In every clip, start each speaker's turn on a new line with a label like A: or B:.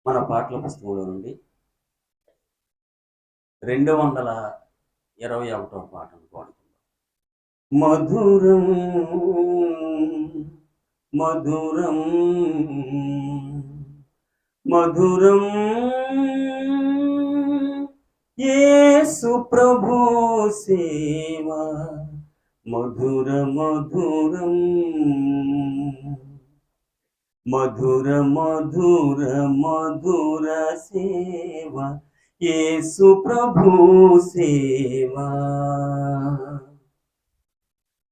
A: మన పాటల పుస్తకంలో నుండి 221వ పాటను పాడుకుందాం. మధురం మధురం మధురం యేసు ప్రభు సేవ మధుర మధురం మధుర మధుర మధుర సేవ యేసు ప్రభు సేవ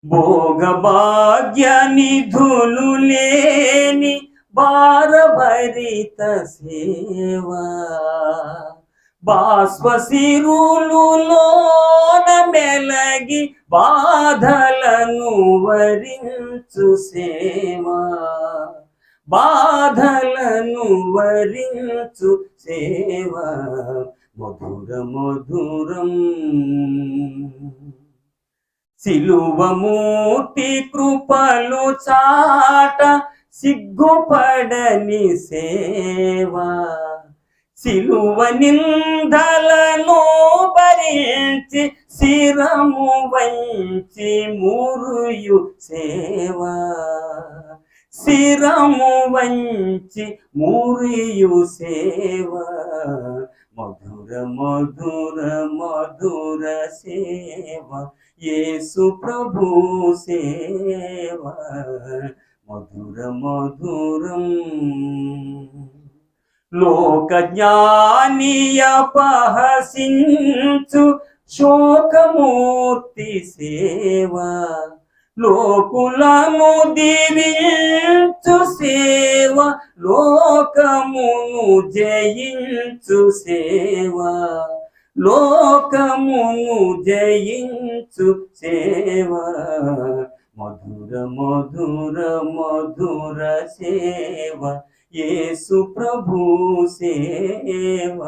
A: భోగ భాగ్య నిధులు లేని భారభరిత సేవ బాష్పశిరులులోన మెలగి బాధలను వరించు సేవ బాధలను వరించు సేవ మధుర మధురం సిలువమూర్తి కృపలు చాట సిగ్గుపడని సేవ సిలువ నిందలను భరించి శిరము వంచి మురియు సేవ శిరము వంచి మురియు సేవ మధుర మధుర మధుర సేవ యేసు ప్రభు సేవ మధుర మధురం లోక జ్ఞానియ పహసించు శోకమూర్తి సేవ లోకులను దీవించు సేవ లోకమును జయించు సేవ లోకమును జయించు సేవ మధుర మధుర మధుర సేవ యేసు ప్రభు సేవ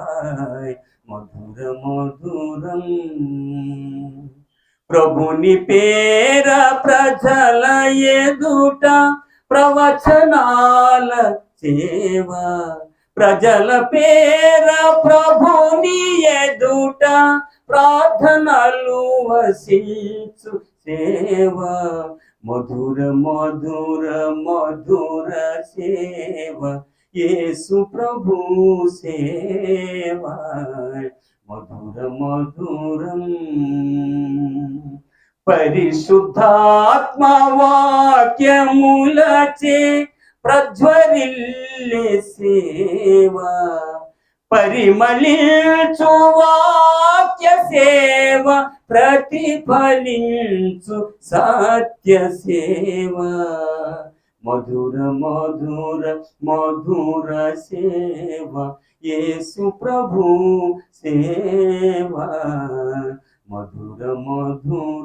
A: మధుర మధురం ప్రభుని పేర ప్రజల ఎదుట ప్రవచనాల సేవ ప్రజల పేర ప్రభుని ఎదుట ప్రార్థనలు వసించు సేవ మధుర మధుర మధుర సేవ యేసు ప్రభు సేవ మధుర మధురం పరిశుద్ధాత్మ వాక్యములచే ప్రజ్వరిల్లే సేవ పరిమళించు వాక్య సేవ ప్రతిఫలించు సత్య సేవ మధుర మధుర మధుర సేవ యేసు ప్రభు సేవ మధుర మధుర